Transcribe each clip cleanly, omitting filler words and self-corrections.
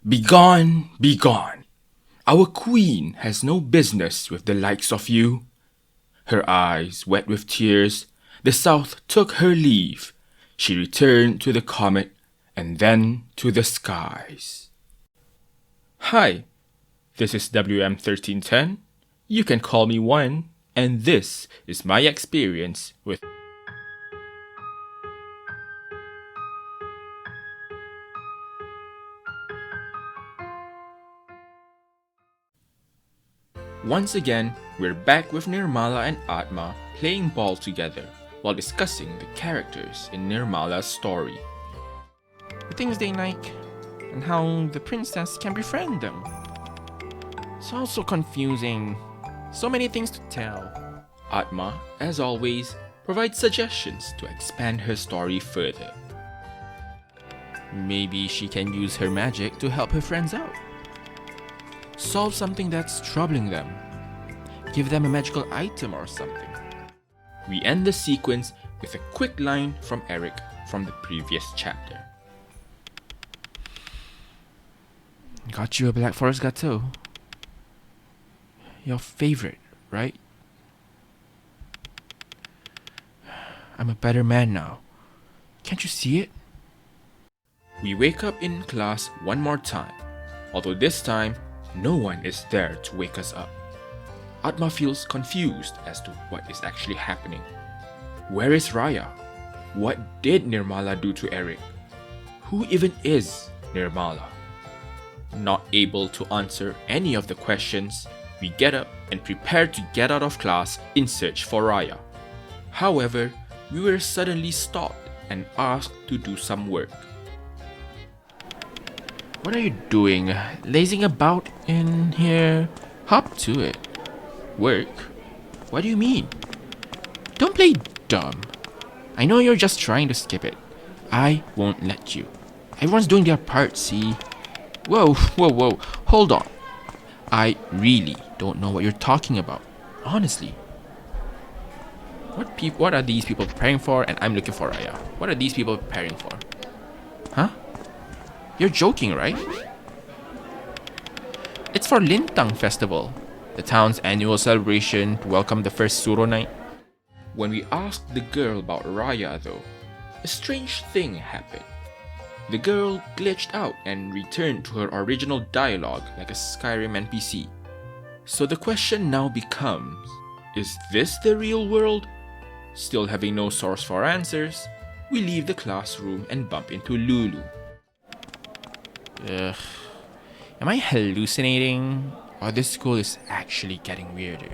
Begone, begone! Our queen has no business with the likes of you. Her eyes wet with tears, the south took her leave. She returned to the comet and then to the skies. Hi, this is WM1310. You can call me One, and this is my experience with. Once again, we're back with Nirmala and Atma playing ball together while discussing the characters in Nirmala's story. The things they like, and how the princess can befriend them. It's also confusing. So many things to tell. Atma, as always, provides suggestions to expand her story further. Maybe she can use her magic to help her friends out. Solve something that's troubling them. Give them a magical item or something. We end the sequence with a quick line from Eric from the previous chapter. Got you a Black Forest Gâteau. Your favorite, right? I'm a better man now. Can't you see it? We wake up in class one more time, although this time, no one is there to wake us up. Atma feels confused as to what is actually happening. Where is Raya? What did Nirmala do to Eric? Who even is Nirmala? Not able to answer any of the questions, we get up and prepare to get out of class in search for Raya. However, we were suddenly stopped and asked to do some work. What are you doing? Lazing about in here? Hop to it. Work? What do you mean? Don't play dumb. I know you're just trying to skip it. I won't let you. Everyone's doing their part, see? Whoa, hold on. I really don't know what you're talking about. Honestly. What are these people preparing for? And I'm looking for Raya. What are these people preparing for? Huh? You're joking, right? It's for Lintang Festival, the town's annual celebration to welcome the first Suro night. When we asked the girl about Raya though, a strange thing happened. The girl glitched out and returned to her original dialogue like a Skyrim NPC. So the question now becomes, is this the real world? Still having no source for answers, we leave the classroom and bump into Lulu. Ugh. Am I hallucinating? Or this school is actually getting weirder?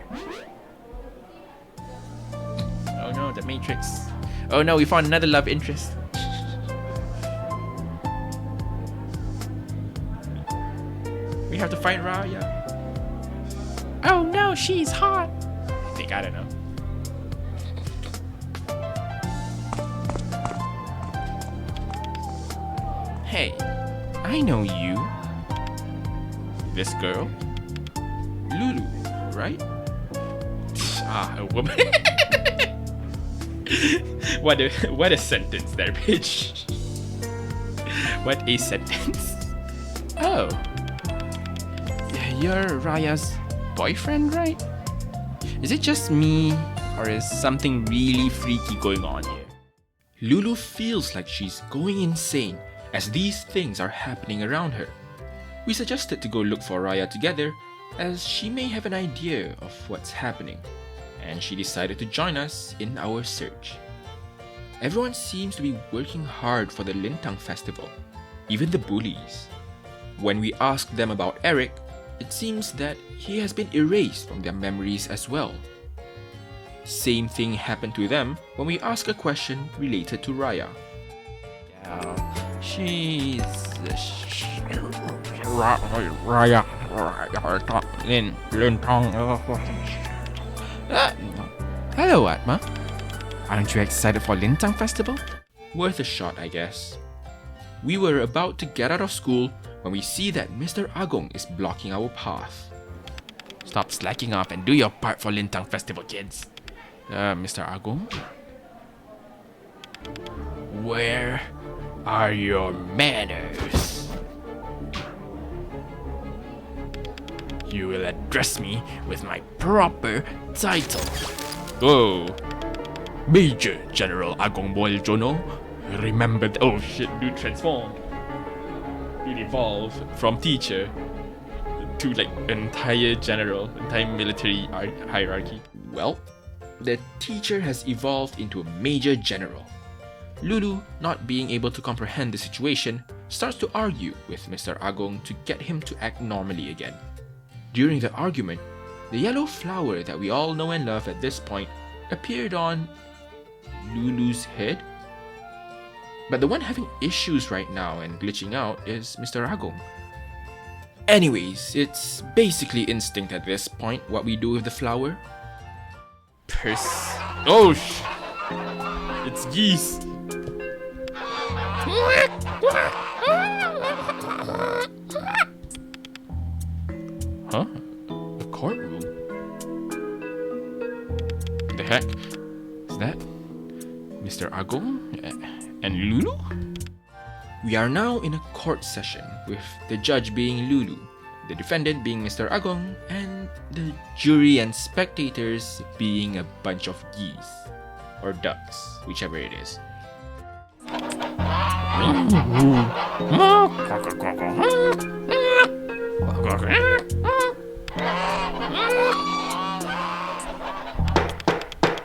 Oh no, the Matrix. Oh no, we found another love interest. We have to find Raya. Oh no, she's hot. I don't know. Hey, I know you. This girl? Lulu, right? A woman. What a sentence there, bitch. What a sentence. Oh. You're Raya's boyfriend, right? Is it just me, or is something really freaky going on here? Lulu feels like she's going insane as these things are happening around her. We suggested to go look for Raya together as she may have an idea of what's happening, and she decided to join us in our search. Everyone seems to be working hard for the Lintang festival, even the bullies. When we asked them about Eric, it seems that he has been erased from their memories as well. Same thing happened to them when we asked a question related to Raya. She's Raya Hello, Atma. Aren't you excited for Lintang Festival? Worth a shot, I guess. We were about to get out of school when we see that Mr. Agong is blocking our path. Stop slacking off and do your part for Lintang Festival, kids. Mr. Agong? Where are your manners? You will address me with my proper title. Whoa. Major General Agong Boil Jono. Remember that. Oh shit, dude transformed. It evolved from teacher to like entire military hierarchy. Well, the teacher has evolved into a major general. Lulu, not being able to comprehend the situation, starts to argue with Mr. Agong to get him to act normally again. During the argument, the yellow flower that we all know and love at this point appeared on Lulu's head. But the one having issues right now and glitching out is Mr. Agong. Anyways, it's basically instinct at this point what we do with the flower. Oh it's geese. Huh? A courtroom? The heck? Is that Mr. Agong and Lulu? We are now in a court session with the judge being Lulu, the defendant being Mr. Agong, and the jury and spectators being a bunch of geese. Or ducks, whichever it is.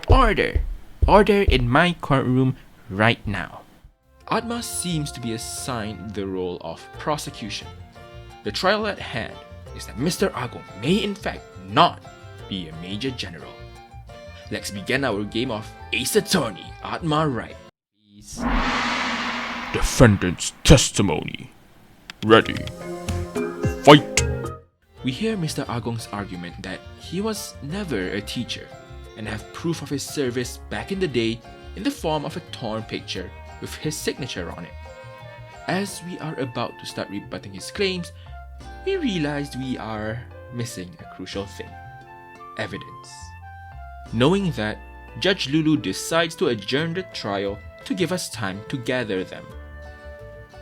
Order! Order in my courtroom right now. Atma seems to be assigned the role of prosecution. The trial at hand is that Mr. Agong may in fact not be a major general. Let's begin our game of Ace Attorney, Atma right. Please. Defendant's testimony. Ready. Fight! We hear Mr. Agong's argument that he was never a teacher and have proof of his service back in the day in the form of a torn picture with his signature on it. As we are about to start rebutting his claims, we realized we are missing a crucial thing: evidence. Knowing that, Judge Lulu decides to adjourn the trial to give us time to gather them.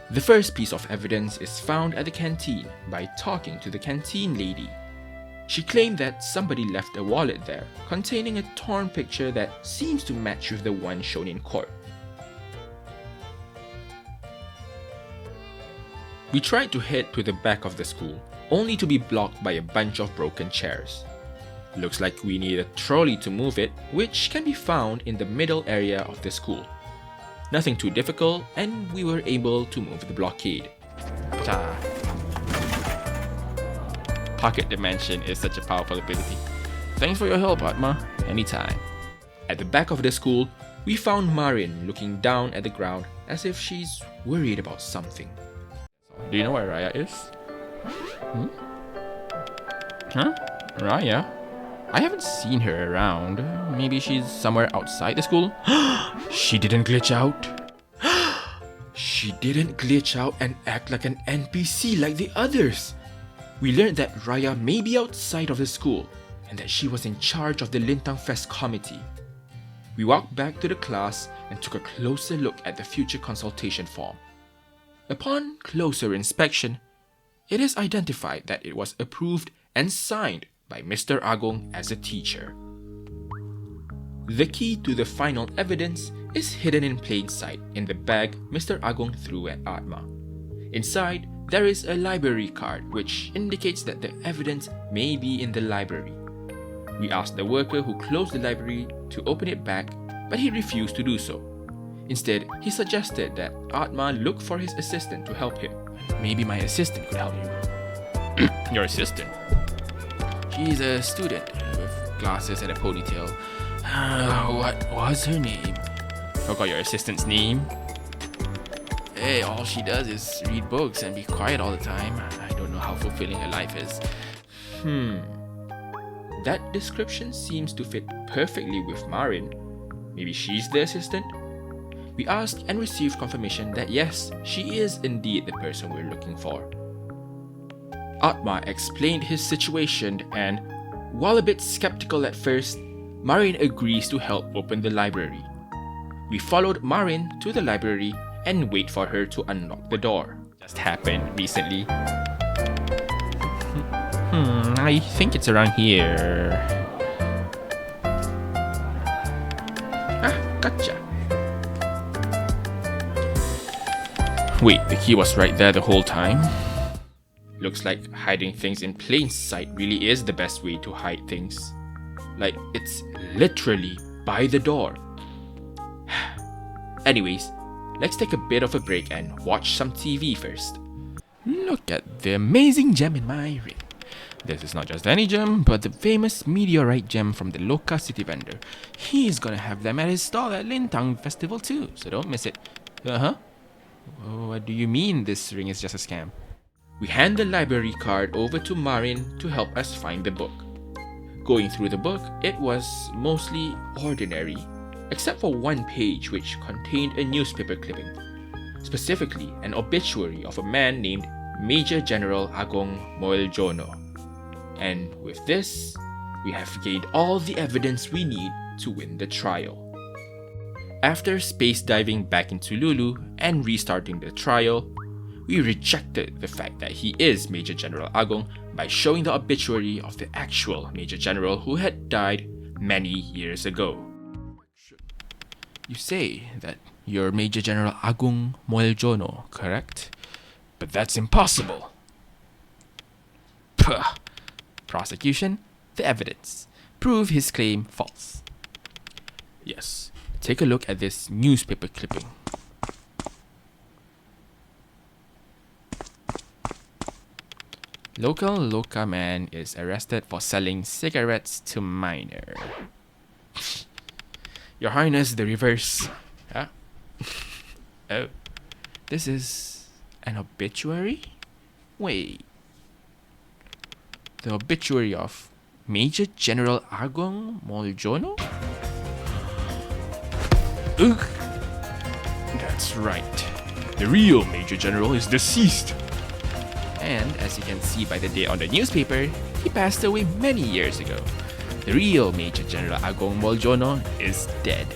The first piece of evidence is found at the canteen by talking to the canteen lady. She claimed that somebody left a wallet there containing a torn picture that seems to match with the one shown in court. We tried to head to the back of the school, only to be blocked by a bunch of broken chairs. Looks like we need a trolley to move it, which can be found in the middle area of the school. Nothing too difficult, and we were able to move the blockade. Pocket Dimension is such a powerful ability. Thanks for your help, Atma. Anytime. At the back of the school, we found Marin looking down at the ground as if she's worried about something. Do you know where Raya is? Huh? Raya? I haven't seen her around. Maybe she's somewhere outside the school? She didn't glitch out. She didn't glitch out and act like an NPC like the others. We learned that Raya may be outside of the school and that she was in charge of the Lintang Fest committee. We walked back to the class and took a closer look at the future consultation form. Upon closer inspection, it is identified that it was approved and signed by Mr. Agong as a teacher. The key to the final evidence is hidden in plain sight in the bag Mr. Agong threw at Atma. Inside, there is a library card which indicates that the evidence may be in the library. We asked the worker who closed the library to open it back, but he refused to do so. Instead, he suggested that Atma look for his assistant to help him. Maybe my assistant could help you. Your assistant? She's a student with glasses and a ponytail. What was her name? Forgot your assistant's name? Hey, all she does is read books and be quiet all the time. I don't know how fulfilling her life is. That description seems to fit perfectly with Marin. Maybe she's the assistant? We asked and received confirmation that yes, she is indeed the person we're looking for. Atma explained his situation and, while a bit skeptical at first, Marin agrees to help open the library. We followed Marin to the library and wait for her to unlock the door. Just happened recently. I think it's around here. Ah, gotcha. Wait, the key was right there the whole time? Looks like hiding things in plain sight really is the best way to hide things. Like, it's literally by the door. Anyways, let's take a bit of a break and watch some TV first. Look at the amazing gem in my ring. This is not just any gem, but the famous meteorite gem from the local city vendor. He's gonna have them at his stall at Lintang Festival too, so don't miss it. Uh-huh. What do you mean this ring is just a scam? We hand the library card over to Marin to help us find the book. Going through the book, it was mostly ordinary, except for one page which contained a newspaper clipping, specifically an obituary of a man named Major General Agong Moeljono. And with this, we have gained all the evidence we need to win the trial. After space diving back into Lulu and restarting the trial, we rejected the fact that he is Major General Agong by showing the obituary of the actual Major General who had died many years ago. You say that you're Major General Agong Moeljono, correct? But that's impossible. Puh. Prosecution, the evidence. Prove his claim false. Yes, take a look at this newspaper clipping. Local Loka man is arrested for selling cigarettes to minor. Your Highness, the reverse. Huh? Oh, this is an obituary? Wait. The obituary of Major General Agong Moeljono? Ugh. That's right. The real Major General is deceased. And as you can see by the date on the newspaper, he passed away many years ago. The real Major General Agong Moeljono is dead.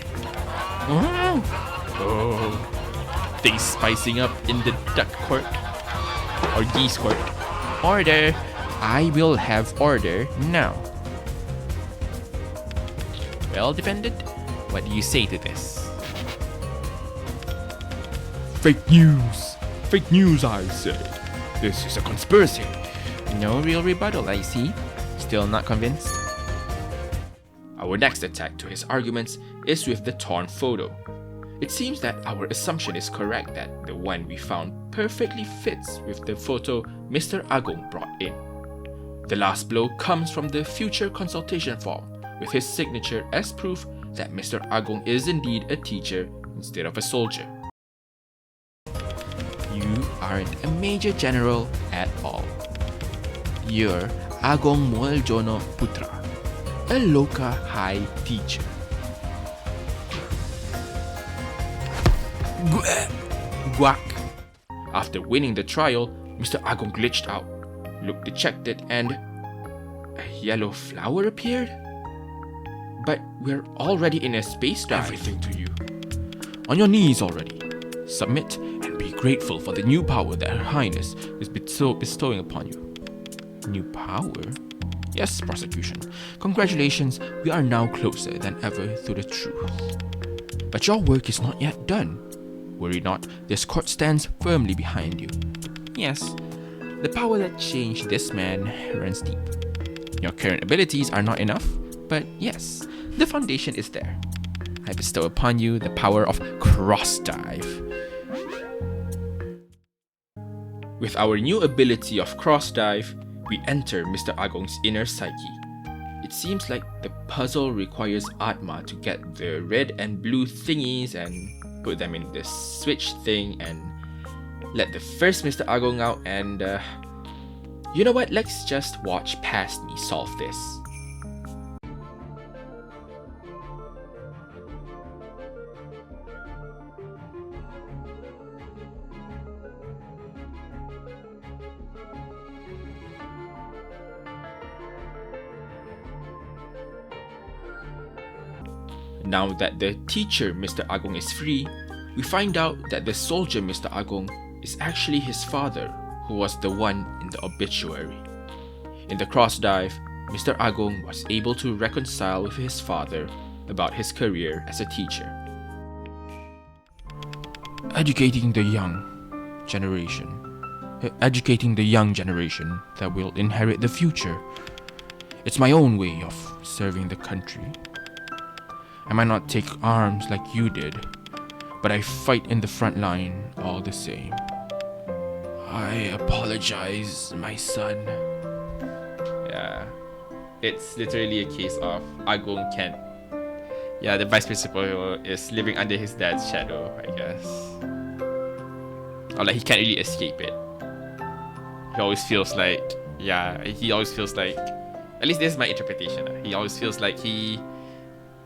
Oh, things spicing up in the duck court. Or geese court. Order! I will have order now. Well, defendant, what do you say to this? Fake news! Fake news, I say. This is a conspiracy. No real rebuttal, I see. Still not convinced? Our next attack to his arguments is with the torn photo. It seems that our assumption is correct that the one we found perfectly fits with the photo Mr. Agong brought in. The last blow comes from the future consultation form, with his signature as proof that Mr. Agong is indeed a teacher instead of a soldier. You aren't a Major General at all. You're Agong Moeljono Putra, a Loka High teacher. Guac! After winning the trial, Mr. Agong glitched out, looked dejected, and a yellow flower appeared? But we're already in a space dive. Everything to you. On your knees already. Submit and be grateful for the new power that Her Highness is bestowing upon you. New power? Yes, prosecution. Congratulations, we are now closer than ever to the truth. But your work is not yet done. Worry not, this court stands firmly behind you. Yes, the power that changed this man runs deep. Your current abilities are not enough, but yes, the foundation is there. I bestow upon you the power of cross dive. With our new ability of cross dive, we enter Mr. Agong's inner psyche. It seems like the puzzle requires Atma to get the red and blue thingies and put them in this switch thing and let the first Mr. Agong out and you know what, let's just watch past me solve this. Now that the teacher Mr. Agong is free, we find out that the soldier Mr. Agong is actually his father, who was the one in the obituary. In the cross dive, Mr. Agong was able to reconcile with his father about his career as a teacher. Educating the young generation. Educating the young generation that will inherit the future. It's my own way of serving the country. I might not take arms like you did, but I fight in the front line all the same. I apologize, my son. Yeah, it's literally a case of Agong can't. Yeah, the vice principal is living under his dad's shadow, I guess. Or like he can't really escape it. He always feels like, at least this is my interpretation. He always feels like he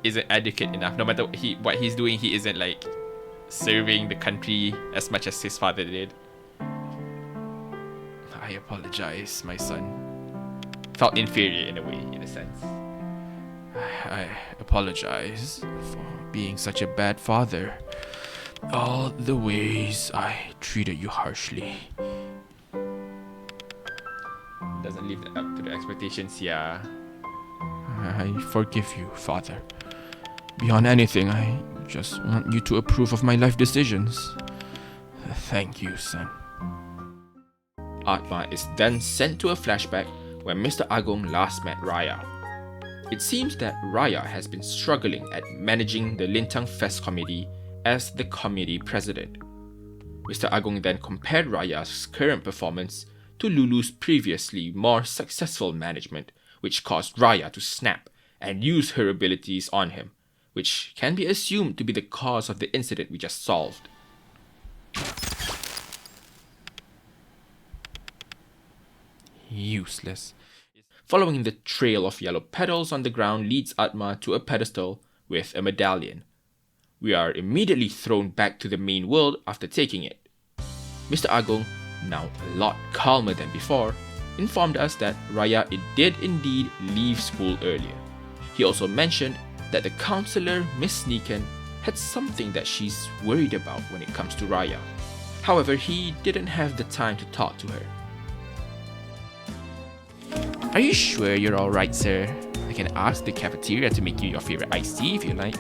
isn't adequate enough. No matter what he's doing, he isn't like serving the country as much as his father did. I apologize, my son. Felt inferior in a way, in a sense. I apologize for being such a bad father. All the ways I treated you harshly. Doesn't live up to the expectations, yeah. I forgive you, father. Beyond anything, I just want you to approve of my life decisions. Thank you, son. Atma is then sent to a flashback when Mr. Agong last met Raya. It seems that Raya has been struggling at managing the Lintang Fest committee as the committee president. Mr. Agong then compared Raya's current performance to Lulu's previously more successful management, which caused Raya to snap and use her abilities on him, which can be assumed to be the cause of the incident we just solved. Useless. Following the trail of yellow petals on the ground leads Atma to a pedestal with a medallion. We are immediately thrown back to the main world after taking it. Mr. Agong, now a lot calmer than before, informed us that Raya did indeed leave school earlier. He also mentioned that the counselor, Miss Sneaken, had something that she's worried about when it comes to Raya. However, he didn't have the time to talk to her. Are you sure you're alright, sir? I can ask the cafeteria to make you your favorite iced tea if you like.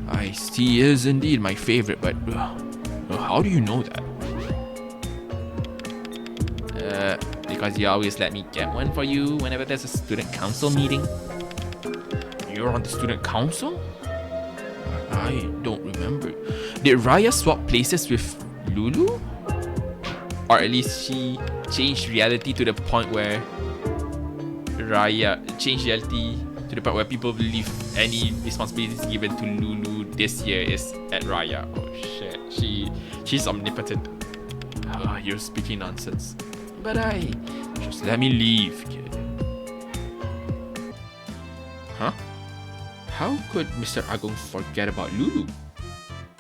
Iced tea is indeed my favorite, but how do you know that? Because you always let me get one for you whenever there's a student council meeting. You're on the student council? I don't remember. Did Raya swap places with Lulu? Or at least she changed reality to the point where people believe any responsibilities given to Lulu this year is at Raya. Oh shit, she's omnipotent. You're speaking nonsense. But just let me leave, kid. Huh? How could Mr. Agong forget about Lulu?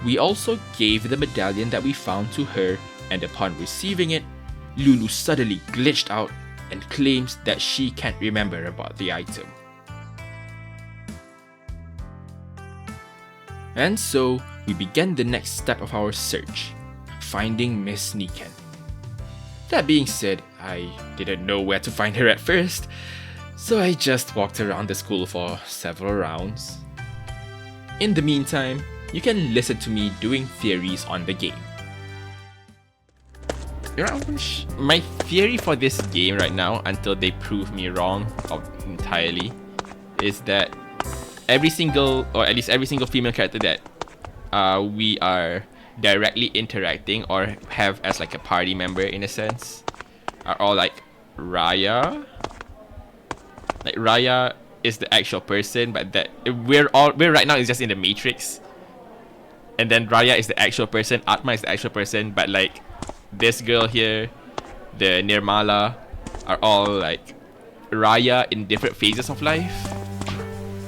We also gave the medallion that we found to her, and upon receiving it, Lulu suddenly glitched out and claims that she can't remember about the item. And so, we began the next step of our search, finding Miss Sneaken. That being said, I didn't know where to find her at first, so I just walked around the school for several rounds. In the meantime, you can listen to me doing theories on the game. My theory for this game right now, until they prove me wrong entirely, is that every single female character that we are directly interacting or have as like a party member in a sense are all like Raya. Like Raya is the actual person, but that we're right now is just in the Matrix. And then Raya is the actual person, Atma is the actual person, but like this girl here, the Nirmala, are all like Raya in different phases of life.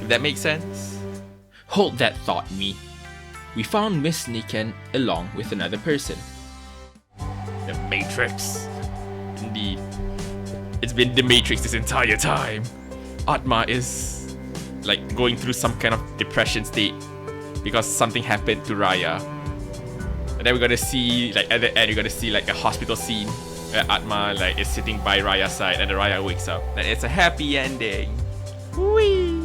If that makes sense. Hold that thought, me. We found Miss Sneaken along with another person. The Matrix. Indeed. It's been the Matrix this entire time. Atma is like going through some kind of depression state because something happened to Raya. And then we're gonna see, like at the end, we're gonna see like a hospital scene Atma like is sitting by Raya's side and Raya wakes up. And it's a happy ending. Whee!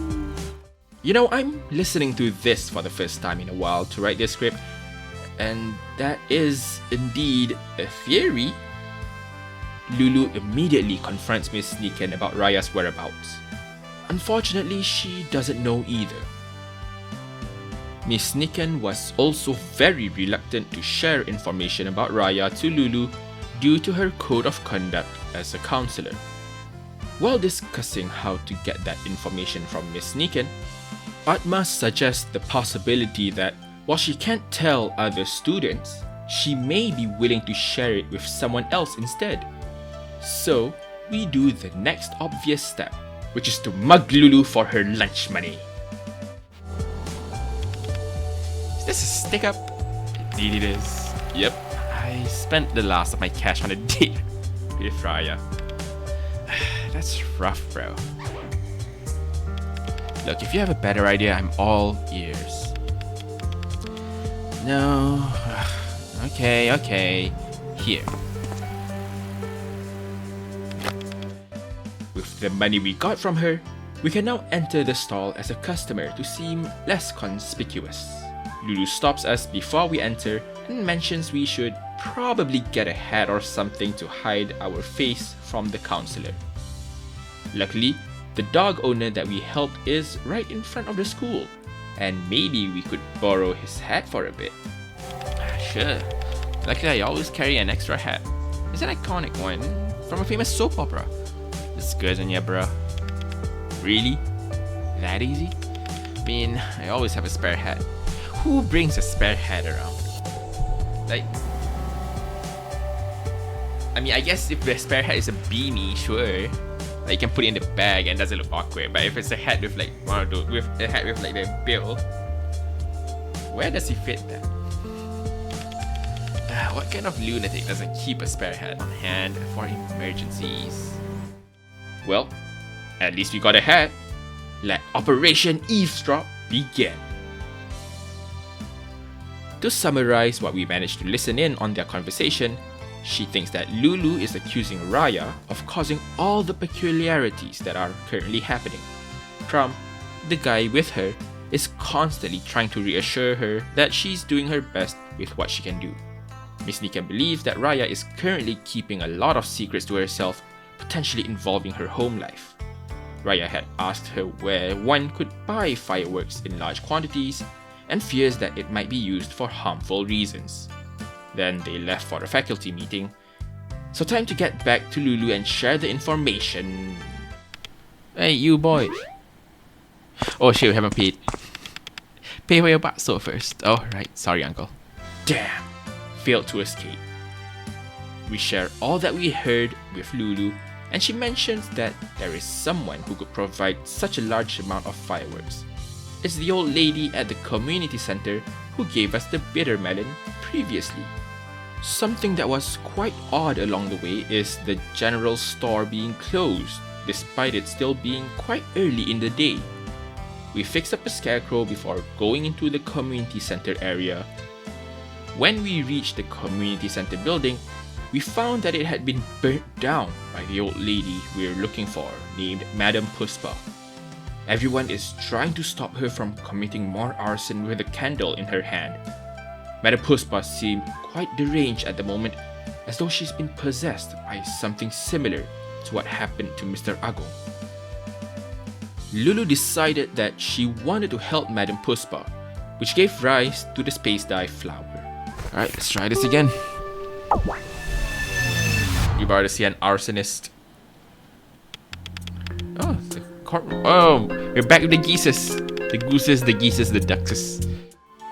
You know, I'm listening to this for the first time in a while to write this script, and that is indeed a theory. Lulu immediately confronts Miss Niken about Raya's whereabouts. Unfortunately, she doesn't know either. Miss Niken was also very reluctant to share information about Raya to Lulu due to her code of conduct as a counselor. While discussing how to get that information from Miss Niken, Atma suggests the possibility that while she can't tell other students, she may be willing to share it with someone else instead. So, we do the next obvious step, which is to mug Lulu for her lunch money. Is this a stick up? Indeed it is. Yep, I spent the last of my cash on a date with Raya. That's rough, bro. Look, if you have a better idea, I'm all ears. No. Okay. Here. With the money we got from her, we can now enter the stall as a customer to seem less conspicuous. Lulu stops us before we enter and mentions we should probably get a hat or something to hide our face from the counselor. Luckily, the dog owner that we helped is right in front of the school, and maybe we could borrow his hat for a bit. Sure. Luckily, I always carry an extra hat. It's an iconic one from a famous soap opera. This goes on ya, bro. Really? That easy? I mean, I always have a spare hat. Who brings a spare hat around? Like, I mean, I guess if the spare hat is a beanie, sure. Like, you can put it in the bag and it doesn't look awkward. But if it's a hat with like with a hat with like the bill, where does he fit that? What kind of lunatic doesn't keep a spare hat on hand for emergencies? Well, at least we got a hat. Let Operation Eavesdrop begin. To summarize what we managed to listen in on their conversation, she thinks that Lulu is accusing Raya of causing all the peculiarities that are currently happening. Trump, the guy with her, is constantly trying to reassure her that she's doing her best with what she can do. Miss Niken believes that Raya is currently keeping a lot of secrets to herself, potentially involving her home life. Raya had asked her where one could buy fireworks in large quantities and fears that it might be used for harmful reasons. Then they left for a faculty meeting. So time to get back to Lulu and share the information. Hey, you boy. Oh shit, we haven't paid. Pay for your bakso first. Oh, right. Sorry, uncle. Damn! Failed to escape. We share all that we heard with Lulu, and she mentions that there is someone who could provide such a large amount of fireworks. It's the old lady at the community center who gave us the bitter melon previously. Something that was quite odd along the way is the general store being closed, despite it still being quite early in the day. We fixed up a scarecrow before going into the community center area. When we reached the community center building, we found that it had been burnt down by the old lady we're looking for, named Madam Puspa. Everyone is trying to stop her from committing more arson with a candle in her hand. Madam Puspa seemed quite deranged at the moment, as though she's been possessed by something similar to what happened to Mr. Agong. Lulu decided that she wanted to help Madam Puspa, which gave rise to the space dye flower. Alright, let's try this again. You're about to see an arsonist. Oh, the courtroom. Oh, we're back with the geeses. The gooses, the geeses, the duckses.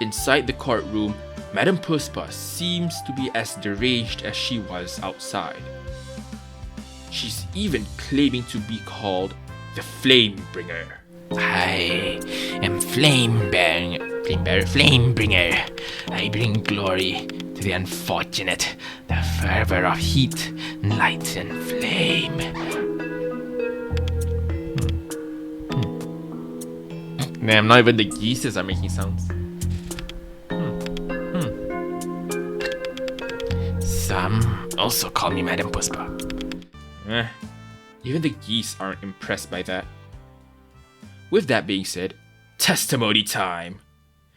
Inside the courtroom, Madam Puspa seems to be as deranged as she was outside. She's even claiming to be called the Flame Bringer. I am Flame Bringer. I bring glory to the unfortunate, the fervor of heat, light, and flame. Damn, not even the geeses are making sounds. Some Also call me Madam Puspa. Even the geese aren't impressed by that. With that being said, testimony time!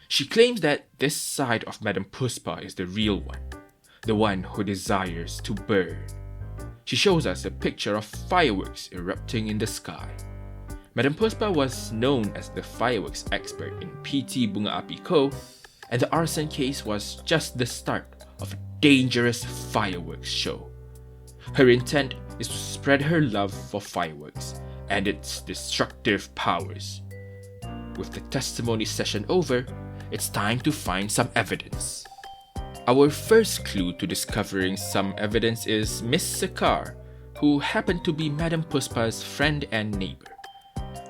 She claims that this side of Madam Puspa is the real one, the one who desires to burn. She shows us a picture of fireworks erupting in the sky. Madam Puspa was known as the fireworks expert in PT Bunga Api Co., and the arson case was just the start of a dangerous fireworks show. Her intent is to spread her love for fireworks and its destructive powers. With the testimony session over, it's time to find some evidence. Our first clue to discovering some evidence is Miss Sekar, who happened to be Madam Puspa's friend and neighbor.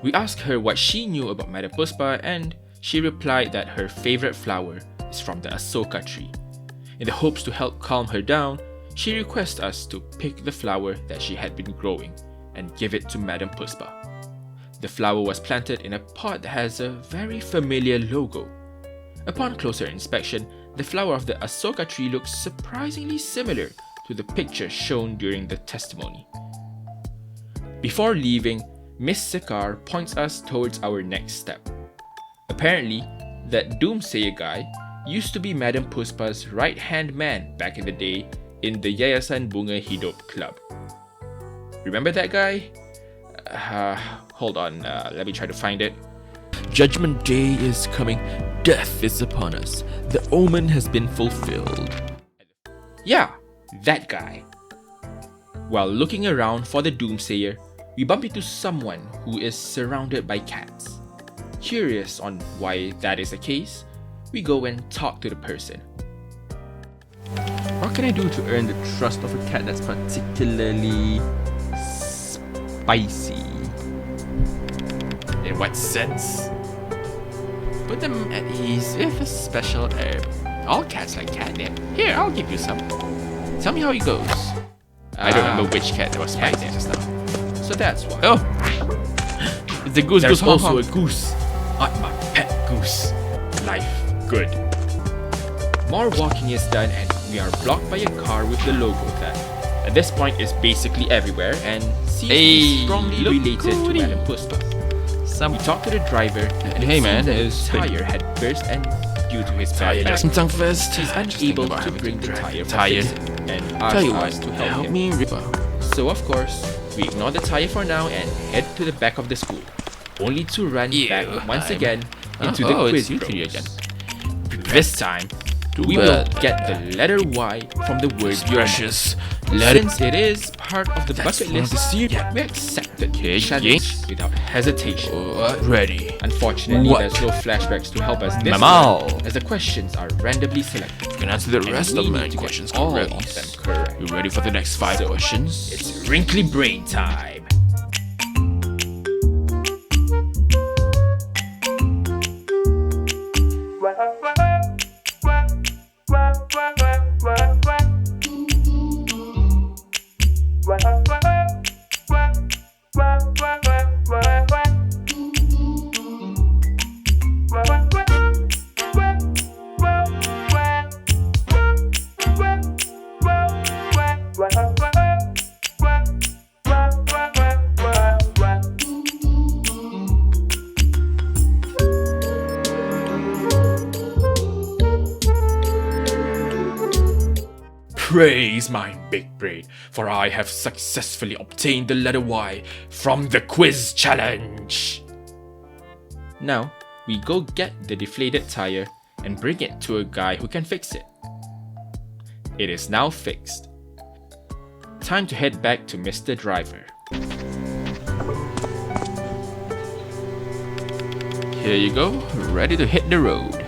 We asked her what she knew about Madam Puspa, and she replied that her favorite flower is from the Asoka tree. In the hopes to help calm her down, she requests us to pick the flower that she had been growing and give it to Madam Puspa. The flower was planted in a pot that has a very familiar logo. Upon closer inspection, the flower of the Asoka tree looks surprisingly similar to the picture shown during the testimony. Before leaving, Miss Sekar points us towards our next step. Apparently, that doomsayer guy used to be Madam Puspa's right-hand man back in the day in the Yayasan Bunga Hidop Club. Remember that guy? Hold on, let me try to find it. Judgment Day is coming. Death is upon us. The omen has been fulfilled. Yeah, that guy. While looking around for the doomsayer, we bump into someone who is surrounded by cats. Curious on why that is the case, we go and talk to the person. What can I do to earn the trust of a cat that's particularly spicy? In what sense? Put them at ease with a special herb. All cats like catnip. Here, I'll give you some. Tell me how it goes. I don't remember which cat that was spicy just now. So that's why. Oh! It's a goose. There's goose, also honk, a goose. My pet goose. Life good. More walking is done and we are blocked by a car with the logo that at this point is basically everywhere and seems to be strongly related to Madam Puspa. We talk to the driver and hey man, his tire had burst and due to his bad back, first. he's unable to bring the tire for fixing and asks us to help him. me, Ripper. So of course, we ignore the tire for now and head to the back of the school, only to run back once again into the quiz it's rooms. again. This time, we will get the letter Y from the word Precious. Since it is part of the That's bucket one of list, the secret. we accept the Okay, challenge without hesitation. Ready. Unfortunately, What? there's no flashbacks to help us this Mamal. time, as the questions are randomly selected. You can answer the And rest we of need my to get questions all correctly. of them correct. You ready for the next 5 questions? It's wrinkly brain time. Praise my big brain, for I have successfully obtained the letter Y from the quiz challenge. Now, we go get the deflated tire and bring it to a guy who can fix it. It is now fixed. Time to head back to Mr. Driver. Here you go, ready to hit the road.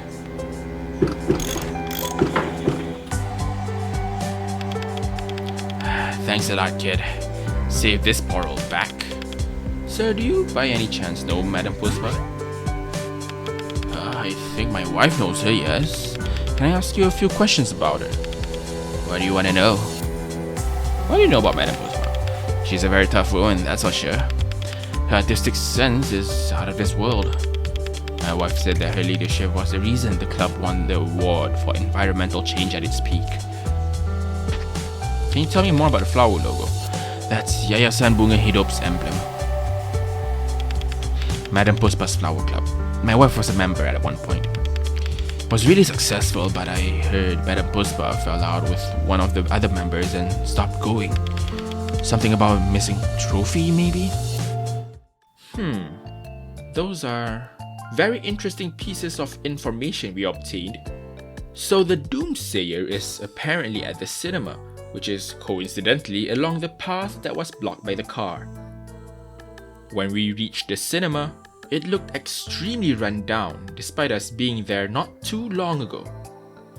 Thanks a lot, kid. Save this poor old back. Sir, do you by any chance know Madam Puspa? I think my wife knows her, yes. Can I ask you a few questions about her? What do you want to know? What do you know about Madam Puspa? She's a very tough woman, that's for sure. Her artistic sense is out of this world. My wife said that her leadership was the reason the club won the award for environmental change at its peak. Can you tell me more about the flower logo? That's Yayasan Bunga Hidup's emblem. Madam Puspa's Flower Club. My wife was a member at one point. Was really successful, but I heard Madam Puspa fell out with one of the other members and stopped going. Something about missing trophy, maybe? Those are very interesting pieces of information we obtained. So the Doomsayer is apparently at the cinema, which is coincidentally along the path that was blocked by the car. When we reached the cinema, it looked extremely run down despite us being there not too long ago.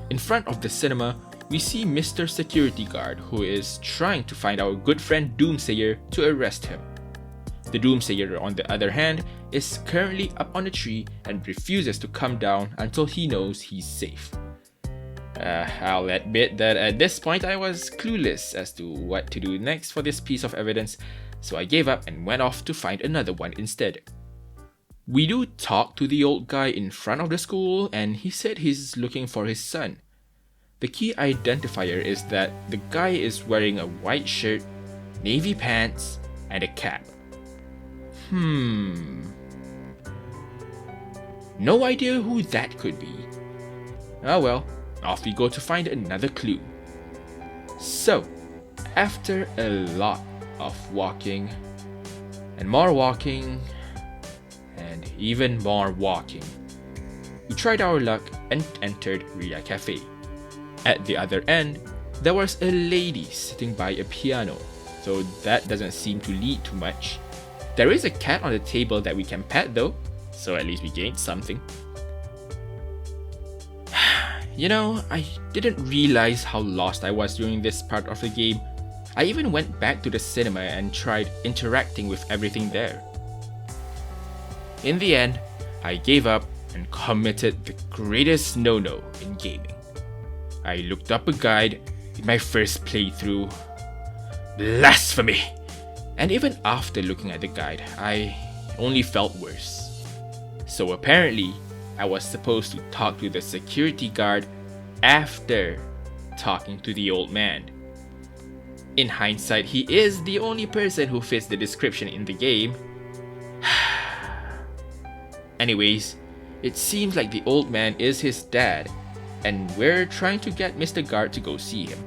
In front of the cinema, we see Mr. Security Guard who is trying to find our good friend Doomsayer to arrest him. The Doomsayer, on the other hand, is currently up on a tree and refuses to come down until he knows he's safe. I'll admit that at this point I was clueless as to what to do next for this piece of evidence, so I gave up and went off to find another one instead. We do talk to the old guy in front of the school, and he said he's looking for his son. The key identifier is that the guy is wearing a white shirt, navy pants, and a cap. No idea who that could be. Oh well, off we go to find another clue. So, after a lot of walking, and more walking, and even more walking, we tried our luck and entered Ria Cafe. At the other end, there was a lady sitting by a piano, so that doesn't seem to lead to much. There is a cat on the table that we can pet though, so at least we gained something. You know, I didn't realize how lost I was during this part of the game. I even went back to the cinema and tried interacting with everything there. In the end, I gave up and committed the greatest no-no in gaming. I looked up a guide in my first playthrough. Blasphemy! And even after looking at the guide, I only felt worse. So apparently, I was supposed to talk to the security guard after talking to the old man. In hindsight, he is the only person who fits the description in the game. Anyways, it seems like the old man is his dad, and we're trying to get Mr. Guard to go see him.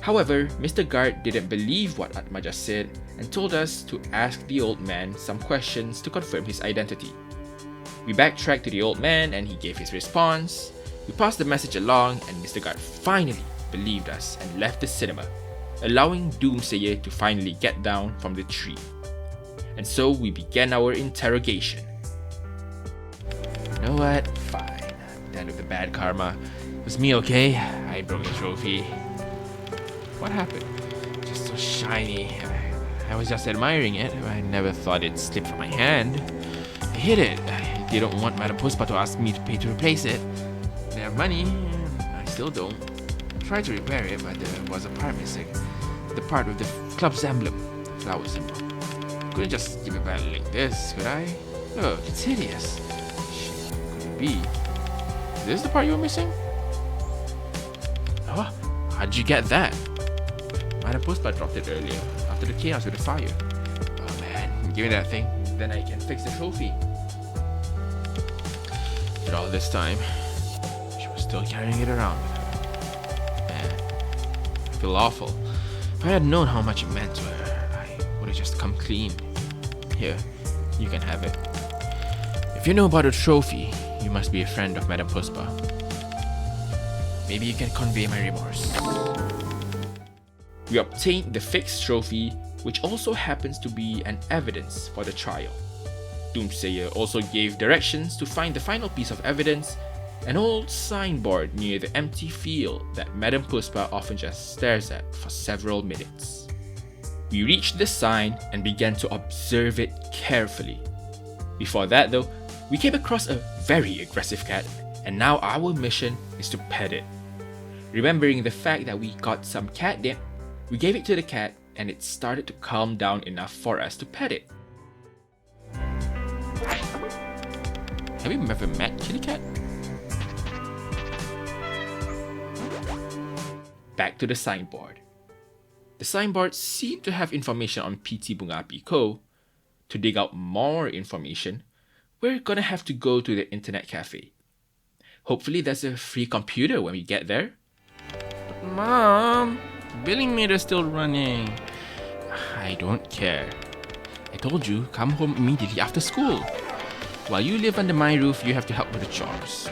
However, Mr. Guard didn't believe what Atma just said and told us to ask the old man some questions to confirm his identity. We backtracked to the old man and he gave his response. We passed the message along and Mr. Guard finally believed us and left the cinema, allowing Doomsayer to finally get down from the tree. And so we began our interrogation. You know what? Fine. I'm done with the bad karma. It was me, okay? I broke the trophy. What happened? Just so shiny. I was just admiring it. I never thought it'd slip from my hand. I hid it. I didn't want Madam Puspa to ask me to pay to replace it. I didn't have money. I still don't. I tried to repair it, but there was a part missing. The part with the club's emblem, the flower symbol. Couldn't just give it back like this, could I? Look, it's hideous. Shit, could it be? Is this the part you were missing? Oh, how'd you get that? Madam Puspa dropped it earlier, after the chaos with the fire. Oh man, give me that thing, then I can fix the trophy. But all this time, she was still carrying it around with her. Man, I feel awful. If I had known how much it meant to her, I would have just come clean. Here, you can have it. If you know about the trophy, you must be a friend of Madam Puspa. Maybe you can convey my remorse. We obtained the fixed trophy, which also happens to be an evidence for the trial. Doomsayer also gave directions to find the final piece of evidence, an old signboard near the empty field that Madam Puspa often just stares at for several minutes. We reached the sign and began to observe it carefully. Before that though, we came across a very aggressive cat, and now our mission is to pet it. Remembering the fact that we got some catnip, we gave it to the cat and it started to calm down enough for us to pet it. Have you ever met Kitty Cat? Back to the signboard. The signboard seemed to have information on PT Bunga Api Co. To dig out more information, we're gonna have to go to the internet cafe. Hopefully there's a free computer when we get there. Mom, billing meter's still running. I don't care. I told you, come home immediately after school. While you live under my roof, you have to help with the chores.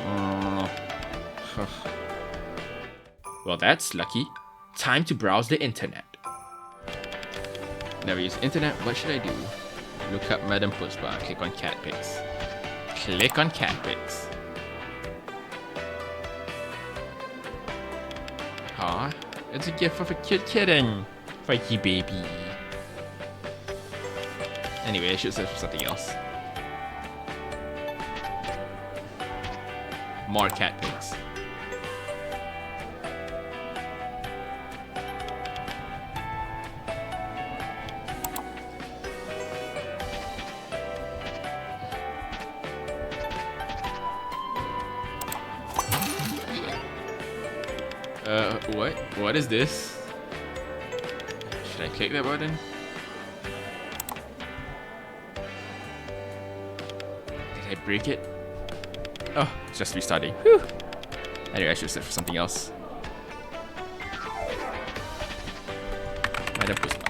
Well, that's lucky. Time to browse the internet. Never use internet, what should I do? Look up Madam Puspa, click on cat pics. Click on cat pics. Aw, it's a gift of a cute kitten. Frankie baby. Anyway, I should search for something else. More cat pics. What is this? Should I click that button? Did I break it? Oh, it's just restarting. Whew. Anyway, I should search for something else. Madam Puspa.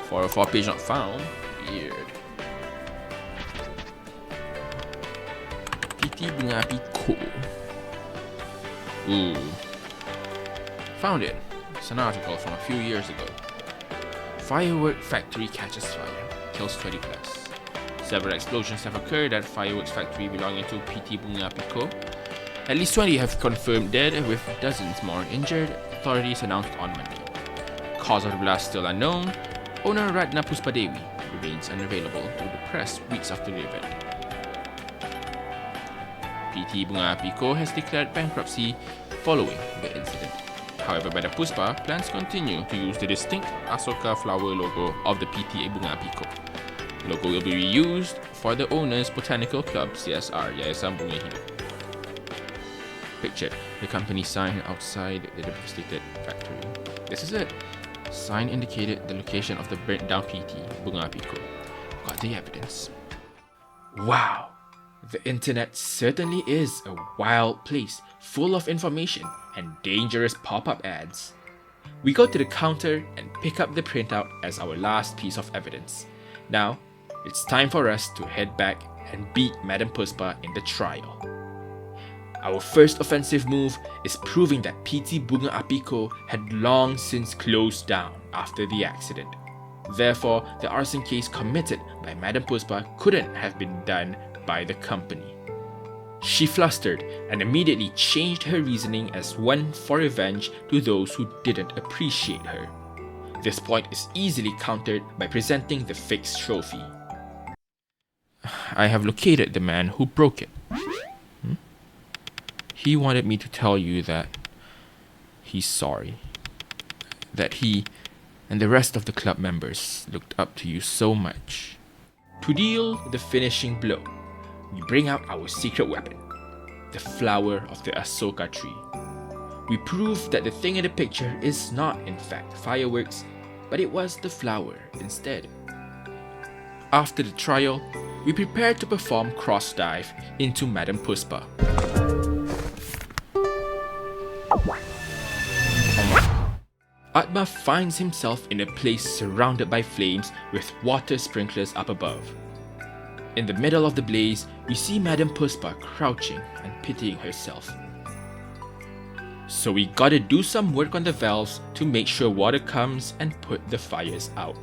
404 page not found. Weird. PT Bunga Api Co. Ooh. Found it. It's an article from a few years ago. Firework factory catches fire. Kills 20 plus. Several explosions have occurred at fireworks factory belonging to PT Bunga Api Co. At least 20 have confirmed dead, with dozens more injured, authorities announced on Monday. Cause of the blast still unknown. Owner Ratna Puspadewi remains unavailable to the press weeks after the event. PT Bunga Api Co has declared bankruptcy following the incident. However, Madam Puspa plans to continue to use the distinct Asoka flower logo of the PT Bunga Api Co. The logo will be reused for the owner's Botanical Club CSR Yayasan Bunga Hidup. Picture the company sign outside the devastated factory. This is it. Sign indicated the location of the burnt down PT Bunga Api Co. Got the evidence. Wow! The internet certainly is a wild place full of information and dangerous pop-up ads. We go to the counter and pick up the printout as our last piece of evidence. Now, it's time for us to head back and beat Madam Puspa in the trial. Our first offensive move is proving that PT Bunga Api Co had long since closed down after the accident. Therefore, the arson case committed by Madam Puspa couldn't have been done by the company. She flustered and immediately changed her reasoning as one for revenge to those who didn't appreciate her. This point is easily countered by presenting the fixed trophy. I have located the man who broke it. He wanted me to tell you that he's sorry. That he and the rest of the club members looked up to you so much. To deal the finishing blow, we bring out our secret weapon, the flower of the Asoka tree. We prove that the thing in the picture is not in fact fireworks, but it was the flower instead. After the trial, we prepare to perform cross dive into Madam Puspa. Atma finds himself in a place surrounded by flames with water sprinklers up above. In the middle of the blaze, we see Madam Puspa crouching and pitying herself. So we gotta do some work on the valves to make sure water comes and put the fires out.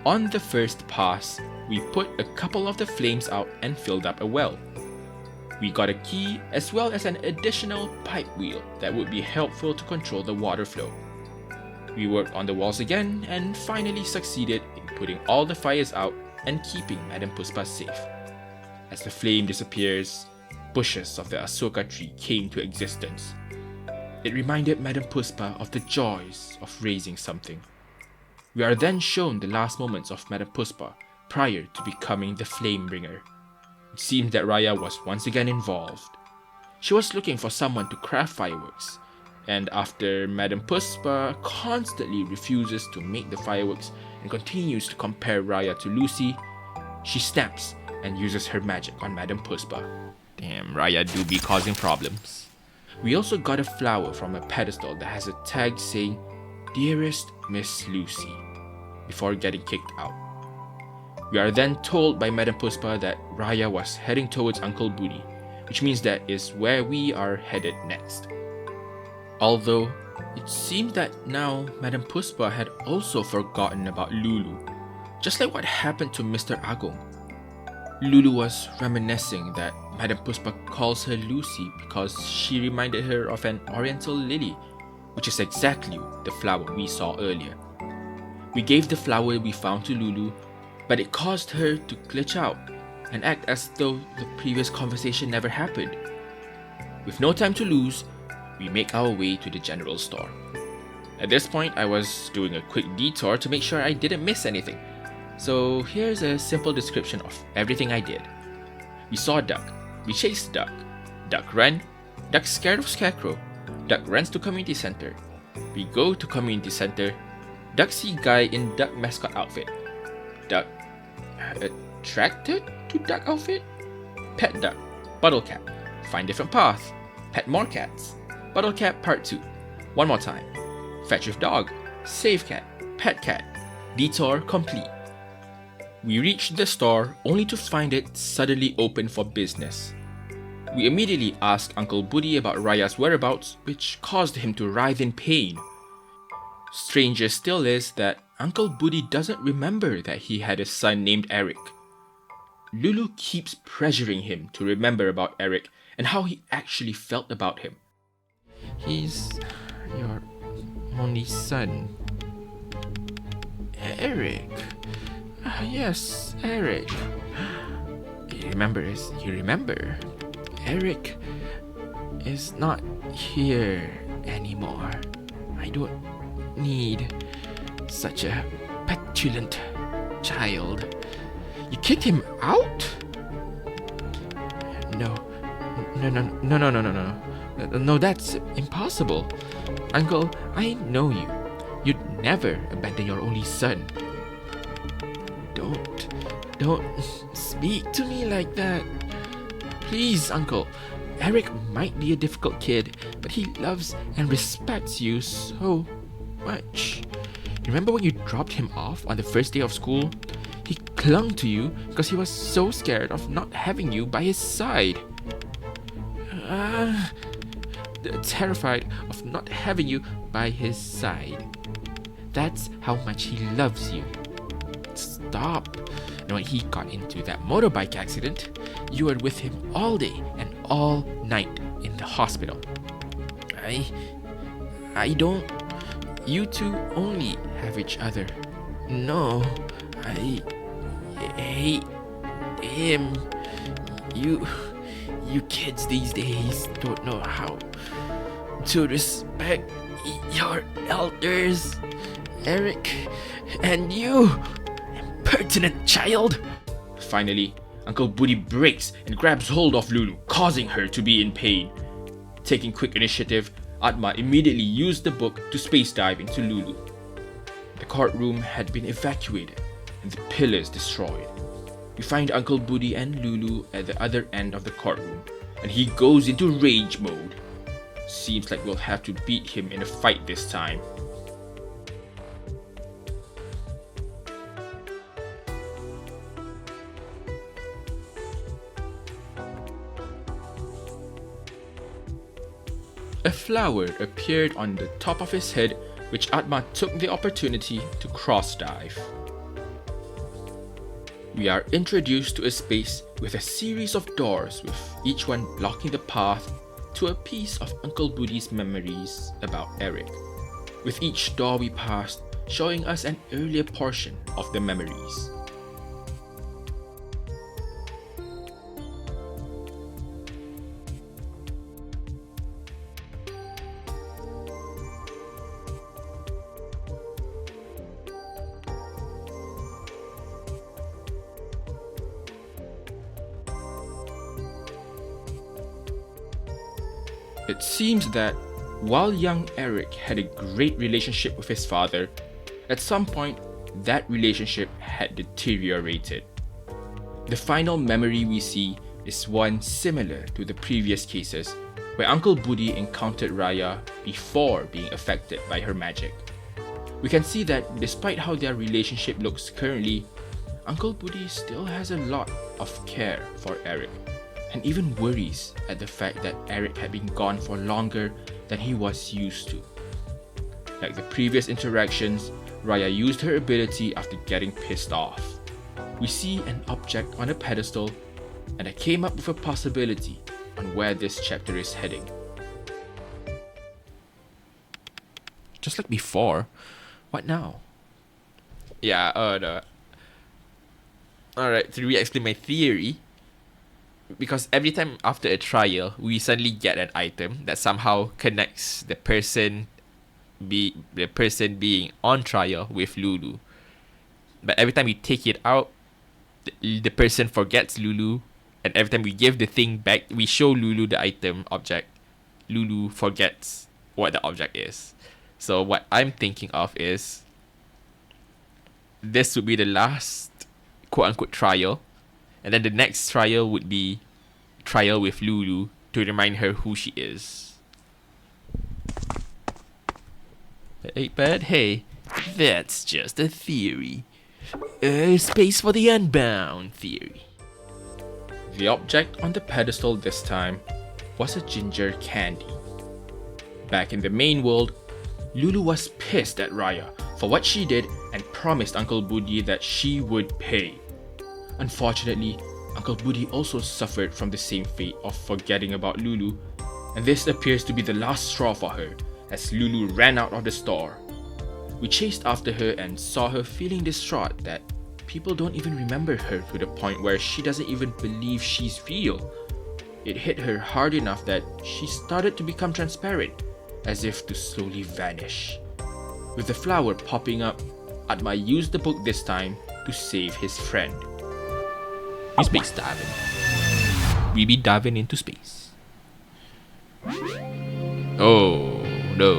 On the first pass, we put a couple of the flames out and filled up a well. We got a key as well as an additional pipe wheel that would be helpful to control the water flow. We worked on the walls again and finally succeeded in putting all the fires out and keeping Madam Puspa safe. As the flame disappears, bushes of the Asoka tree came to existence. It reminded Madam Puspa of the joys of raising something. We are then shown the last moments of Madam Puspa prior to becoming the flame bringer. It seemed that Raya was once again involved. She was looking for someone to craft fireworks, And after Madame Puspa constantly refuses to make the fireworks and continues to compare Raya to Lucy, she snaps and uses her magic on Madame Puspa. Damn, Raya do be causing problems. We also got a flower from a pedestal that has a tag saying, "Dearest Miss Lucy," before getting kicked out. We are then told by Madame Puspa that Raya was heading towards Uncle Booty, which means that is where we are headed next. Although, it seems that now Madame Puspa had also forgotten about Lulu, just like what happened to Mr. Agong. Lulu was reminiscing that Madame Puspa calls her Lucy because she reminded her of an oriental lily, which is exactly the flower we saw earlier. We gave the flower we found to Lulu, but it caused her to glitch out and act as though the previous conversation never happened. With no time to lose, we make our way to the general store. At this point, I was doing a quick detour to make sure I didn't miss anything. So here's a simple description of everything I did. We saw Duck. We chased Duck. Duck ran. Duck scared of Scarecrow. Duck runs to community center. We go to community center. Duck see guy in Duck mascot outfit. Duck attracted to Duck outfit. Pet Duck. Bottle cap. Find different path. Pet more cats. Bottle cap part 2. One more time. Fetch with dog. Save cat. Pet cat. Detour complete. We reached the store only to find it suddenly open for business. We immediately asked Uncle Booty about Raya's whereabouts, which caused him to writhe in pain. Stranger still is that Uncle Booty doesn't remember that he had a son named Eric. Lulu keeps pressuring him to remember about Eric and how he actually felt about him. He's your only son. Eric. Yes, Eric. You remember. Eric is not here anymore. I don't need such a petulant child. You kicked him out? No, that's impossible. Uncle, I know you. You'd never abandon your only son. Don't speak to me like that. Please, Uncle. Eric might be a difficult kid, but he loves and respects you so much. Remember when you dropped him off on the first day of school? He clung to you because he was so scared of not having you by his side. Terrified of not having you by his side. That's how much he loves you. Stop. And when he got into that motorbike accident, you were with him all day and all night in the hospital. I don't. You two only have each other. No, I hate him. You kids these days don't know how to respect your elders. Eric, and you, impertinent child. Finally, Uncle Booty breaks and grabs hold of Lulu, causing her to be in pain. Taking quick initiative, Atma immediately used the book to space dive into Lulu. The courtroom had been evacuated and the pillars destroyed. We find Uncle Booty and Lulu at the other end of the courtroom, and he goes into rage mode. Seems like we'll have to beat him in a fight this time. A flower appeared on the top of his head, which Atma took the opportunity to cross dive. We are introduced to a space with a series of doors, with each one blocking the path to a piece of Uncle Booty's memories about Eric, with each door we passed showing us an earlier portion of the memories. It seems that while young Eric had a great relationship with his father, at some point, that relationship had deteriorated. The final memory we see is one similar to the previous cases, where Uncle Budi encountered Raya before being affected by her magic. We can see that despite how their relationship looks currently, Uncle Budi still has a lot of care for Eric, and even worries at the fact that Eric had been gone for longer than he was used to. Like the previous interactions, Raya used her ability after getting pissed off. We see an object on a pedestal, and I came up with a possibility on where this chapter is heading. Just like before, what now? Yeah, no. Alright, to re-explain my theory, because every time after a trial, we suddenly get an item that somehow connects the person being on trial with Lulu. But every time we take it out, the person forgets Lulu, and every time we give the thing back, we show Lulu the item object, Lulu forgets what the object is. So what I'm thinking of is, this would be the last quote-unquote trial, and then the next trial would be trial with Lulu to remind her who she is. But hey, that's just a theory. Space for the Unbound theory. The object on the pedestal this time was a ginger candy. Back in the main world, Lulu was pissed at Raya for what she did and promised Uncle Budi that she would pay. Unfortunately, Uncle Budi also suffered from the same fate of forgetting about Lulu, and this appears to be the last straw for her as Lulu ran out of the store. We chased after her and saw her feeling distraught that people don't even remember her to the point where she doesn't even believe she's real. It hit her hard enough that she started to become transparent, as if to slowly vanish. With the flower popping up, Atma used the book this time to save his friend. We space diving. We be diving into space. Oh no.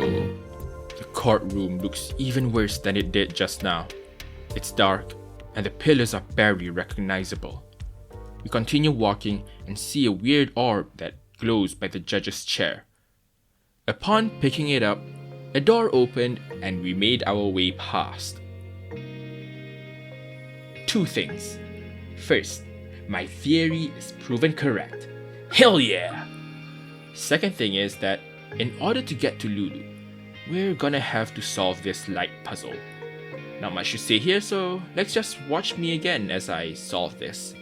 The courtroom looks even worse than it did just now. It's dark, and the pillars are barely recognizable. We continue walking and see a weird orb that glows by the judge's chair. Upon picking it up, a door opened and we made our way past. Two things. First, my theory is proven correct. Hell yeah! Second thing is that in order to get to Lulu, we're gonna have to solve this light puzzle. Not much to say here, so let's just watch me again as I solve this.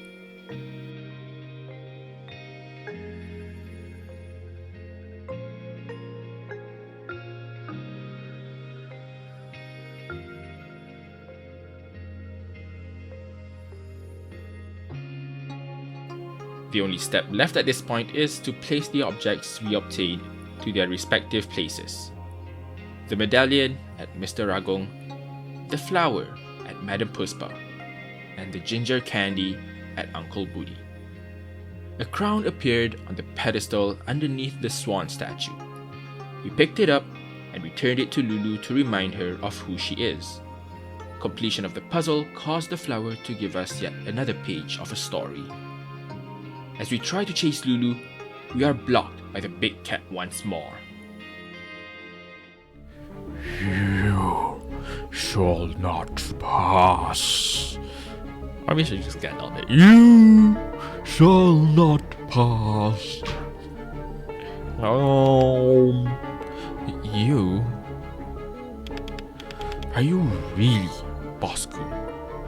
The only step left at this point is to place the objects we obtained to their respective places. The medallion at Mr. Ragong, the flower at Madam Puspa, and the ginger candy at Uncle Budi. A crown appeared on the pedestal underneath the swan statue. We picked it up and returned it to Lulu to remind her of who she is. Completion of the puzzle caused the flower to give us yet another page of a story. As we try to chase Lulu, we are blocked by the big cat once more. You shall not pass. Or we should just get on it. You shall not pass. You? Are you really Bosco,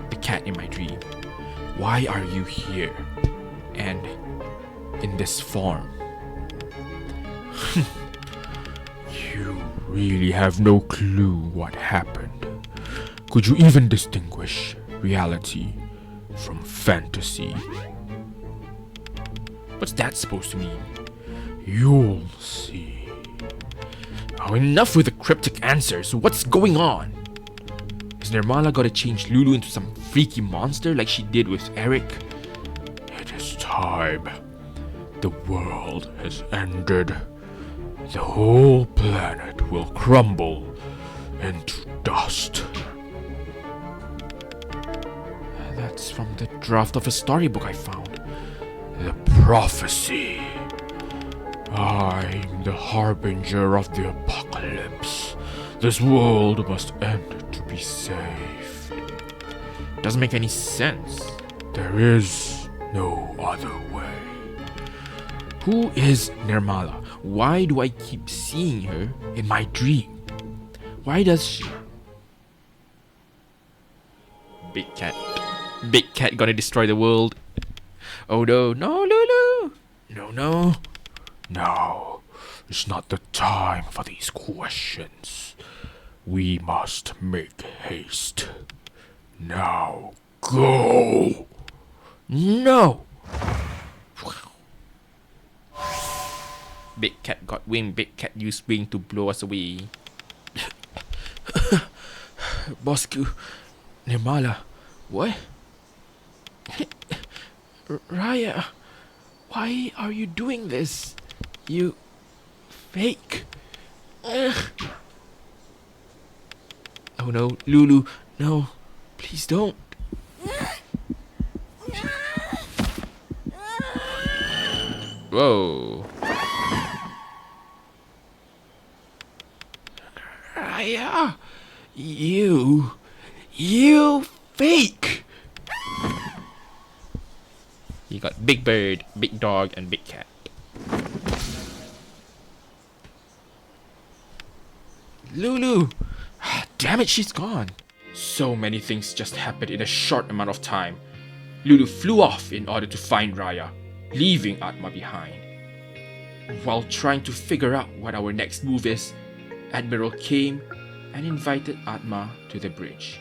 the cat in my dream? Why are you here? And in this form? You really have no clue what happened. Could you even distinguish reality from fantasy? What's that supposed to mean? You'll see. Oh, enough with the cryptic answers. What's going on? Is Nirmala gotta change Lulu into some freaky monster like she did with Eric? It is time. The world has ended. the whole planet will crumble into dust. That's from the draft of a storybook I found. The prophecy. I'm the harbinger of the apocalypse. This world must end to be saved. Doesn't make any sense. There is no other way. Who is Nirmala? Why do I keep seeing her in my dream? Why does she... Big cat. Big cat gonna destroy the world. Oh no, no, Lulu! No, no. Now is not the time for these questions. We must make haste. Now go! No! Big cat got wing. Big cat used wing to blow us away. Bosku, Nirmala, what? Raya, why are you doing this? You fake. Oh no, Lulu, no, please don't. Whoa. Raya, you fake. You got big bird, big dog, and big cat. Lulu! Damn it, she's gone. So many things just happened in a short amount of time. Lulu flew off in order to find Raya, leaving Atma behind. While trying to figure out what our next move is, Admiral came and invited Atma to the bridge,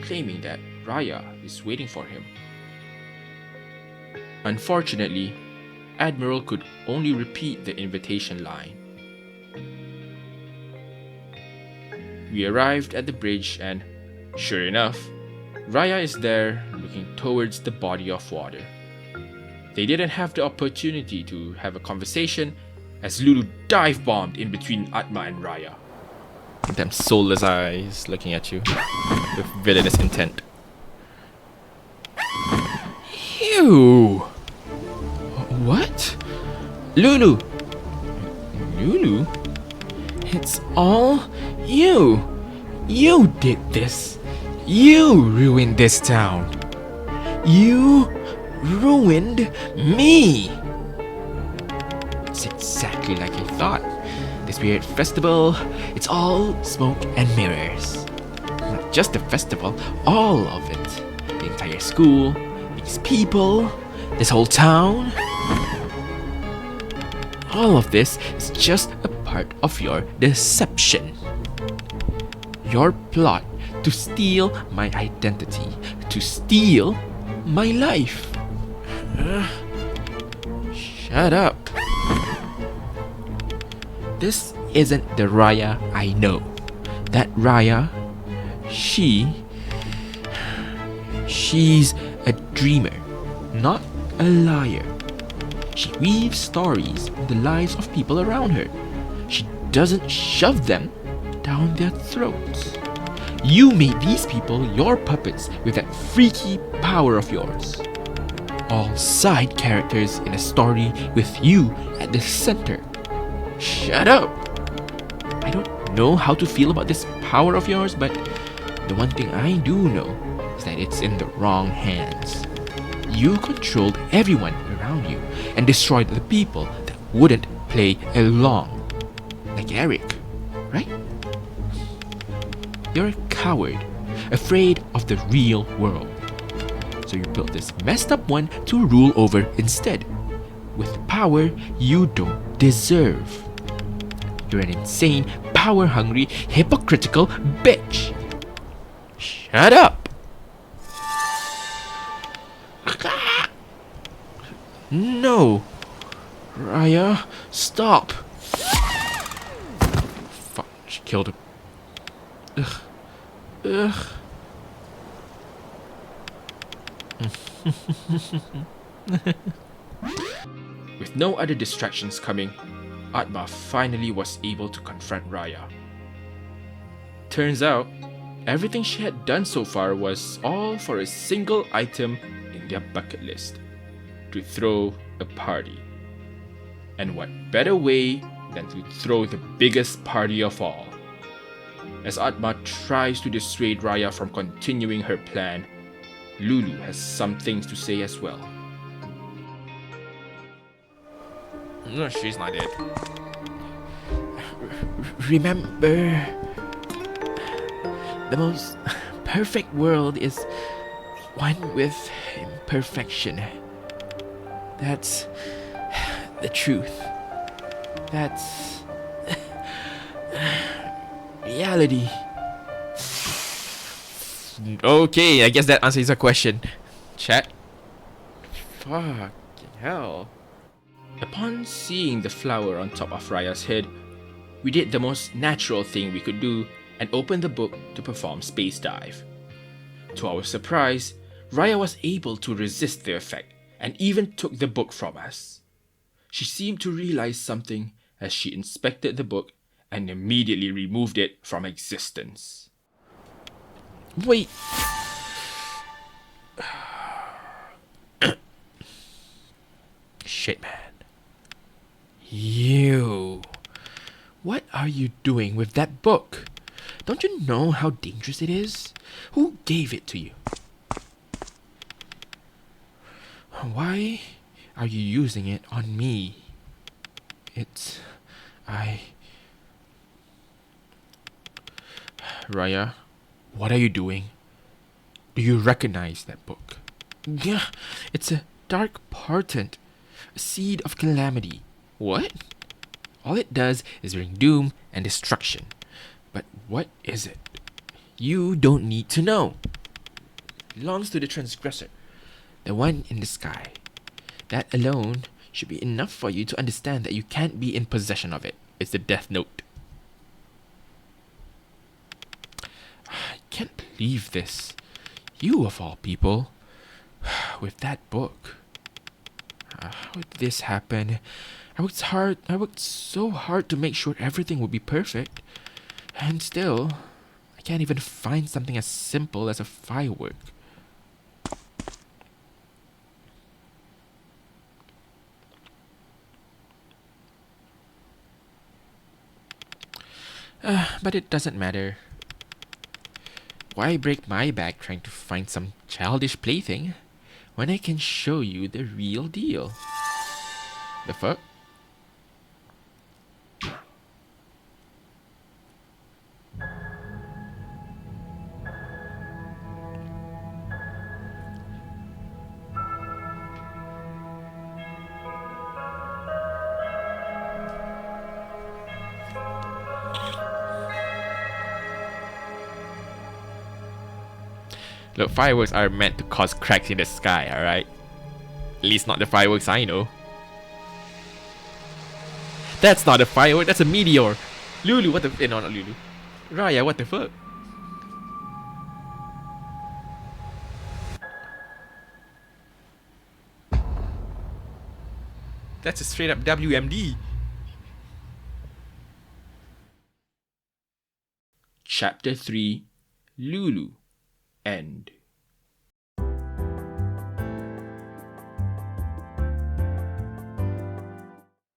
claiming that Raya is waiting for him. Unfortunately, Admiral could only repeat the invitation line. We arrived at the bridge and, sure enough, Raya is there looking towards the body of water. They didn't have the opportunity to have a conversation as Lulu dive-bombed in between Atma and Raya. Them soulless eyes looking at you with villainous intent. Ew! What? Lulu! Lulu? It's all you! You did this! You ruined this town! You ruined me! It's exactly like I thought. This weird festival, it's all smoke and mirrors. Not just the festival, all of it. The entire school, these people, this whole town. All of this is just a part of your deception. Your plot to steal my identity, to steal my life. Shut up. This isn't the Raya I know. That Raya, she's a dreamer, not a liar. She weaves stories in the lives of people around her. She doesn't shove them down their throats. You made these people your puppets with that freaky power of yours. All side characters in a story with you at the center. Shut up! I don't know how to feel about this power of yours, but the one thing I do know is that it's in the wrong hands. You controlled everyone around you and destroyed the people that wouldn't play along. Like Eric, right? You're a coward, afraid of the real world. So you built this messed up one to rule over instead, with power you don't deserve. You're an insane, power-hungry, hypocritical bitch. Shut up! No! Raya, stop! Fuck, she killed him. Ugh. Ugh. With no other distractions coming, Atma finally was able to confront Raya. Turns out, everything she had done so far was all for a single item in their bucket list: to throw a party. And what better way than to throw the biggest party of all? As Atma tries to dissuade Raya from continuing her plan, Lulu has some things to say as well. No, she's not dead. Remember, the most perfect world is one with imperfection. That's the truth. That's reality. Okay, I guess that answers your question. Chat. Fucking hell. Upon seeing the flower on top of Raya's head, we did the most natural thing we could do and opened the book to perform space dive. To our surprise, Raya was able to resist the effect and even took the book from us. She seemed to realize something as she inspected the book and immediately removed it from existence. Wait. Shit, man. You. What are you doing with that book? Don't you know how dangerous it is? Who gave it to you? Why are you using it on me? Raya, what are you doing? Do you recognize that book? Yeah, it's a dark portent, a seed of calamity. What? All it does is bring doom and destruction. But what is it? You don't need to know. It belongs to the transgressor, the one in the sky. That alone should be enough for you to understand that you can't be in possession of it. It's the Death Note. I can't believe this. You of all people. With that book. How would this happen? I worked so hard to make sure everything would be perfect. And still, I can't even find something as simple as a firework. But it doesn't matter. Why break my back trying to find some childish plaything when I can show you the real deal? The fuck? Look, fireworks are meant to cause cracks in the sky, alright? At least not the fireworks I know. That's not a firework, that's a meteor! Lulu, what the... no, not Lulu. Raya, what the fuck? That's a straight up WMD. Chapter 3, Lulu, End.